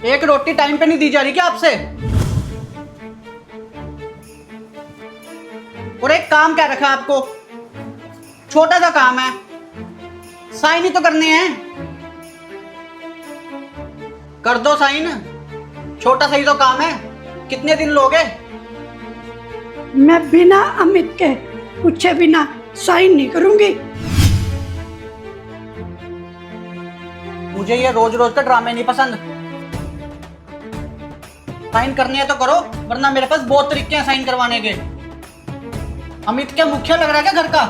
एक रोटी टाइम पे नहीं दी जा रही क्या आपसे? और एक काम क्या रखा है आपको? छोटा सा काम है, साइन ही तो करने हैं। कर दो साइन, छोटा सा ही तो काम है। कितने दिन लोगे? मैं बिना अमित के पूछे बिना साइन नहीं करूंगी। मुझे ये रोज रोज का ड्रामे नहीं पसंद। साइन करनी है तो करो, वरना मेरे पास बहुत तरीके हैं साइन करवाने के। अमित क्या मुखिया लग रहा है क्या घर का?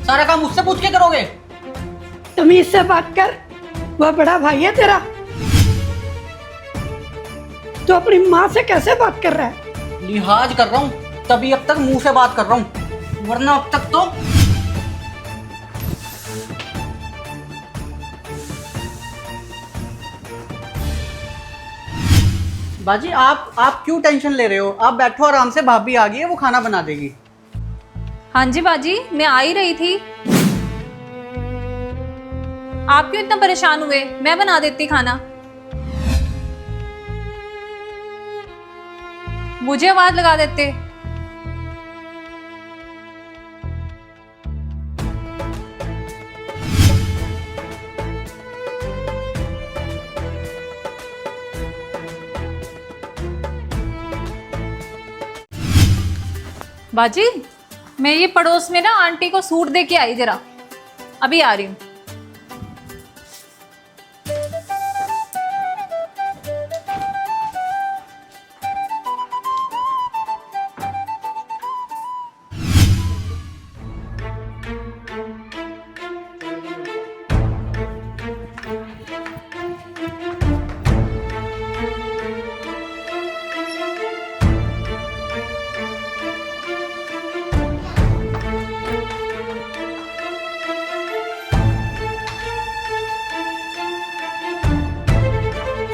सारा काम मुझसे पूछ के करोगे? तमीज से बात कर, वह बड़ा भाई है तेरा। तो अपनी माँ से कैसे बात कर रहा है? लिहाज कर रहा हूँ, तभी अब तक मुंह से बात कर रहा हूँ, वरना अब तक तो। बाजी आप क्यों टेंशन ले रहे हो? आप बैठो आराम से, भाभी आ गई है, वो खाना बना देगी। हाँ जी बाजी, मैं आ ही रही थी। आप क्यों इतना परेशान हुए? मैं बना देती खाना। मुझे आवाज लगा देते। बाजी, मैं ये पड़ोस में ना आंटी को सूट दे के आई, जरा अभी आ रही हूँ।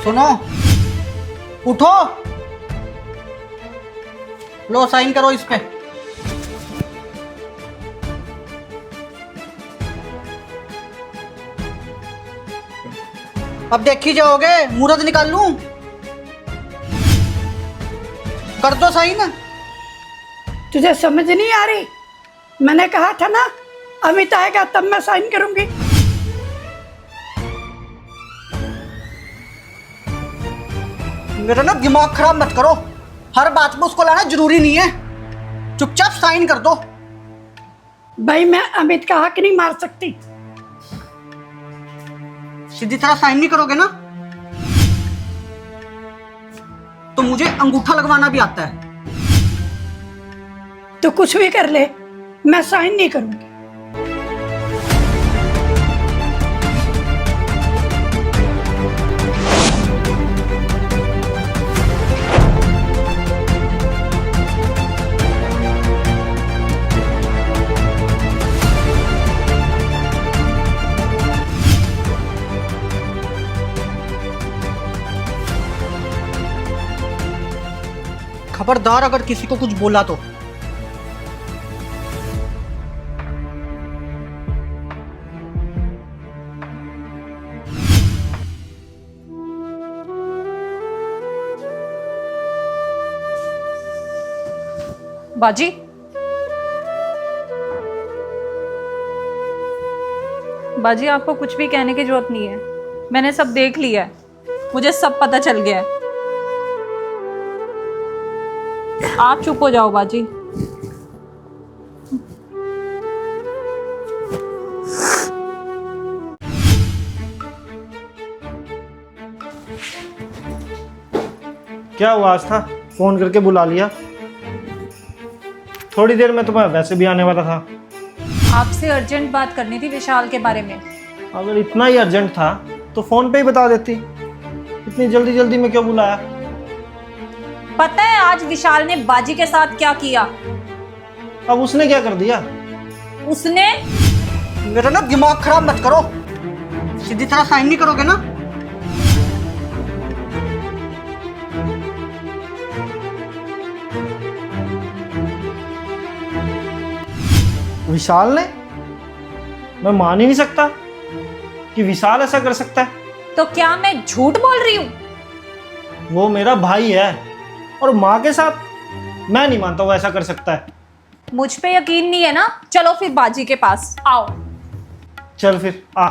सुनो, उठो, लो साइन करो इस पे। अब देख ही जाओगे, मुहूर्त निकाल लूं? कर दो साइन। तुझे समझ नहीं आ रही? मैंने कहा था ना, अमित आएगा तब मैं साइन करूंगी। मेरा ना दिमाग खराब मत करो, हर बात में उसको लाना जरूरी नहीं है। चुपचाप साइन कर दो। भाई मैं अमित का हक नहीं मार सकती। सीधी तरह साइन नहीं करोगे ना, तो मुझे अंगूठा लगवाना भी आता है। तो कुछ भी कर ले, मैं साइन नहीं करूंगी। खबरदार अगर किसी को कुछ बोला तो। बाजी, बाजी आपको कुछ भी कहने की जरूरत नहीं है। मैंने सब देख लिया है, मुझे सब पता चल गया है। आप चुप हो जाओ बाजी। क्या हुआ आस्था, फोन करके बुला लिया? थोड़ी देर में तो मैं वैसे भी आने वाला था। आपसे अर्जेंट बात करनी थी विशाल के बारे में। अगर इतना ही अर्जेंट था तो फोन पे ही बता देती। इतनी जल्दी जल्दी में क्यों बुलाया? पता है आज विशाल ने बाजी के साथ क्या किया? अब उसने क्या कर दिया? उसने मेरा ना दिमाग खराब मत करो, सीधी तरह साइन नहीं करोगे ना। विशाल ने? मैं मान ही नहीं सकता कि विशाल ऐसा कर सकता है। तो क्या मैं झूठ बोल रही हूँ? वो मेरा भाई है, और माँ के साथ मैं नहीं मानता वो ऐसा कर सकता है। मुझ पे यकीन नहीं है ना? चलो फिर बाजी के पास आओ। चल फिर आ।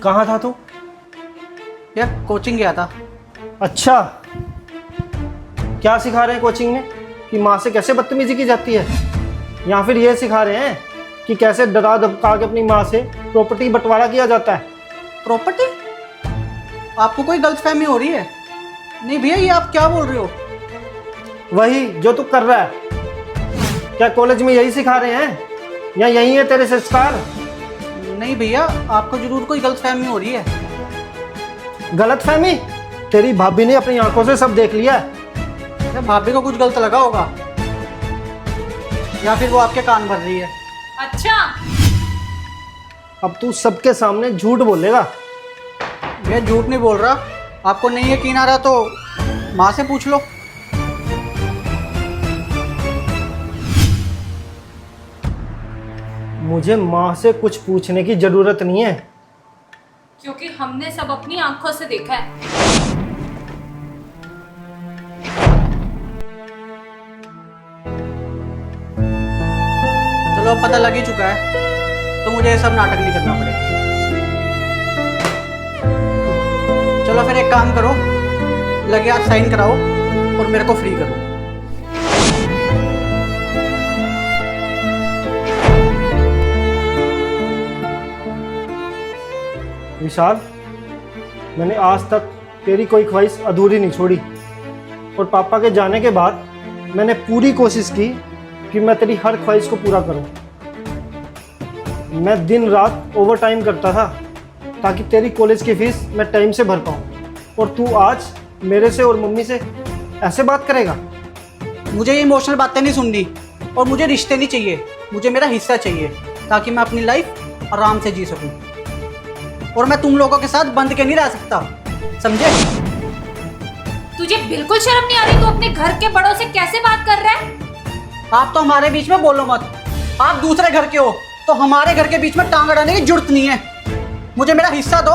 कहाँ था तू? यार कोचिंग गया था। अच्छा, क्या सिखा रहे हैं कोचिंग में कि माँ से कैसे बदतमीजी की जाती है, या फिर ये सिखा रहे हैं कि कैसे डरा धमका के अपनी माँ से प्रॉपर्टी बंटवारा किया जाता है? प्रॉपर्टी? आपको कोई गलतफहमी हो रही है? नहीं भैया, ये आप क्या बोल रहे हो? वही जो तू कर रहा है। क्या कॉलेज में यही सिखा रहे हैं, या यही है तेरे संस्कार? नहीं भैया, आपको जरूर कोई गलतफहमी हो रही है। गलतफहमी? तेरी भाभी ने अपनी आंखों से सब देख लिया है। या भाभी को कुछ गलत लगा होगा, या फिर वो आपके कान भर रही है। अच्छा, अब तू सबके सामने झूठ बोलेगा। भैया झूठ नहीं बोल रहा। आपको नहीं यकीन आ रहा तो माँ से पूछ लो। मुझे माँ से कुछ पूछने की जरूरत नहीं है, क्योंकि हमने सब अपनी आंखों से देखा है। चलो अब पता लग ही चुका है, तो मुझे ये सब नाटक नहीं करना पड़ेगा। चलो फिर एक काम करो, लगे हाथ साइन कराओ और मेरे को फ्री करो। विशाल, मैंने आज तक तेरी कोई ख्वाहिश अधूरी नहीं छोड़ी, और पापा के जाने के बाद मैंने पूरी कोशिश की कि मैं तेरी हर ख्वाहिश को पूरा करूं। मैं दिन रात ओवर टाइम करता था ताकि तेरी कॉलेज की फीस मैं टाइम से भर पाऊं, और तू आज मेरे से और मम्मी से ऐसे बात करेगा? मुझे ये इमोशनल बातें नहीं सुननी, और मुझे रिश्ते नहीं चाहिए। मुझे मेरा हिस्सा चाहिए, ताकि मैं अपनी लाइफ आराम से जी सकूं। और मैं तुम लोगों के साथ बंद के नहीं रह सकता, समझे? तुझे बिल्कुल शर्म नहीं आ रही? तू अपने घर के बड़ों से कैसे बात कर रहा है? आप तो हमारे बीच में बोलो मत। आप दूसरे घर के हो, तो हमारे घर के बीच में टांग अड़ाने की जरूरत नहीं है। मुझे मेरा हिस्सा दो,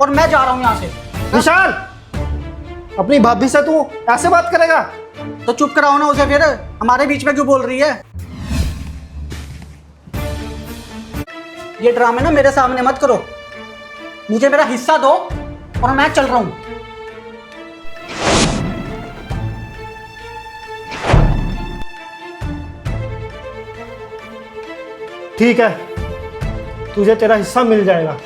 और मैं जा रहा हूँ यहाँ से। विशाल, अपनी भाभी से तू ऐसे बात करेगा? तो चुप कराओ ना उसे, फिर हमारे बीच में क्यों बोल रही है? ये ड्रामे ना मेरे सामने मत करो। मुझे मेरा हिस्सा दो, और मैं चल रहा हूं। ठीक है, तुझे तेरा हिस्सा मिल जाएगा,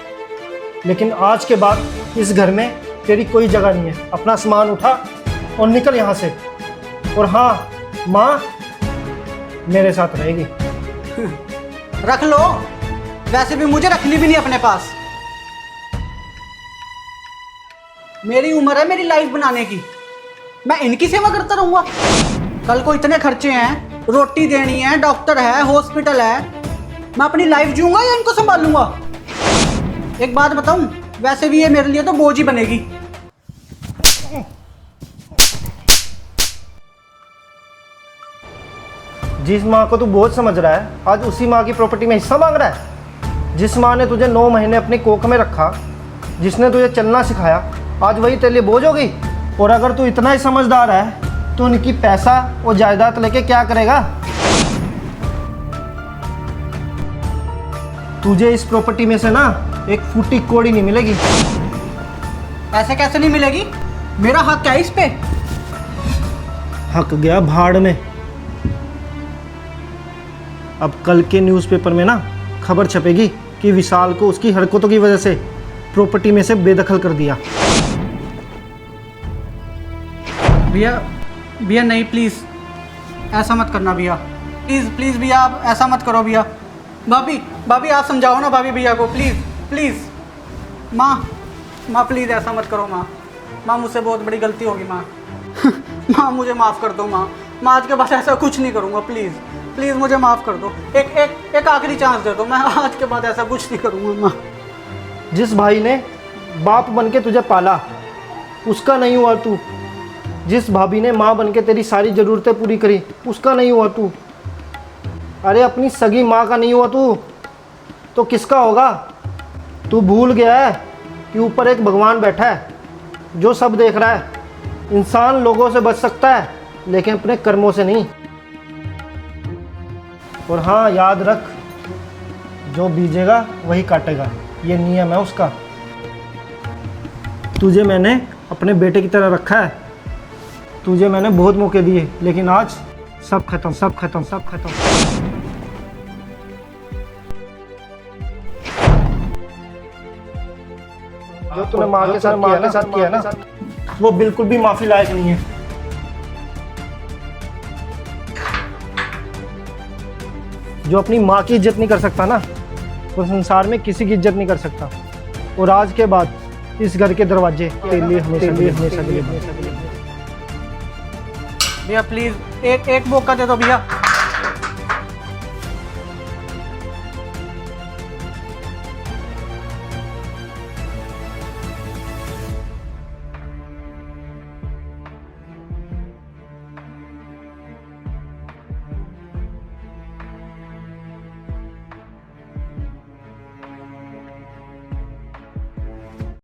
लेकिन आज के बाद इस घर में तेरी कोई जगह नहीं है। अपना सामान उठा और निकल यहाँ से। और हाँ, माँ मेरे साथ रहेगी। रख लो, वैसे भी मुझे रखनी भी नहीं अपने पास। मेरी उम्र है मेरी लाइफ बनाने की, मैं इनकी सेवा करता रहूंगा? कल को इतने खर्चे हैं, रोटी देनी है, डॉक्टर है, हॉस्पिटल है, मैं अपनी लाइफ जीऊंगा या इनको संभालूंगा? एक बात बताऊं, वैसे भी ये मेरे लिए तो बोझ ही बनेगी। जिस माँ को तू बोझ समझ रहा है, आज उसी माँ की प्रॉपर्टी में हिस्सा मांग रहा है। जिस माँ ने तुझे 9 महीने अपनी कोख में रखा, जिसने तुझे चलना सिखाया, आज वही तेरे लिए बोझ होगी। और अगर तू इतना ही समझदार है तो उनकी पैसा और जायदाद लेके क्या करेगा? तुझे इस प्रॉपर्टी में से ना एक फूटी कौड़ी नहीं मिलेगी। ऐसे कैसे नहीं मिलेगी? मेरा हक है इस पे। हक गया भाड़ में। अब कल के न्यूज़पेपर में ना खबर छपेगी कि विशाल को उसकी हरकतों की वजह से प्रॉपर्टी में से बेदखल कर दिया। भैया भैया नहीं, प्लीज़ ऐसा मत करना भैया। प्लीज़ प्लीज़ भैया, आप ऐसा मत करो भैया। भाभी भाभी आप समझाओ ना भाभी भैया को, प्लीज़ प्लीज़। माँ प्लीज़ ऐसा मत करो माँ मुझसे बहुत बड़ी गलती होगी माँ। माँ मुझे माफ़ कर दो माँ। आज के बाद ऐसा कुछ नहीं करूँगा, प्लीज़ प्लीज़ मुझे माफ़ कर दो। एक आखिरी चांस दे दो, मैं आज के बाद ऐसा कुछ नहीं करूँगा माँ। जिस भाई ने बाप बन के तुझे पाला उसका नहीं हुआ तू, जिस भाभी ने माँ बन के तेरी सारी ज़रूरतें पूरी करी उसका नहीं हुआ तू, अरे अपनी सगी माँ का नहीं हुआ तू तो किसका होगा? तू भूल गया है कि ऊपर एक भगवान बैठा है जो सब देख रहा है। इंसान लोगों से बच सकता है लेकिन अपने कर्मों से नहीं। और हाँ, याद रख, जो बीजेगा वही काटेगा, ये नियम है उसका। तुझे मैंने अपने बेटे की तरह रखा है, तुझे मैंने बहुत मौके दिए लेकिन आज सब खत्म, सब खत्म, सब खत्म। जो तूने माँ के साथ किया ना वो बिल्कुल भी माफी लायक नहीं है। जो अपनी माँ की इज्जत नहीं कर सकता ना वो संसार में किसी की इज्जत नहीं कर सकता। और आज के बाद इस घर के दरवाजे तेरे लिए हमेशा भैया प्लीज़ एक मौका दे दो भैया।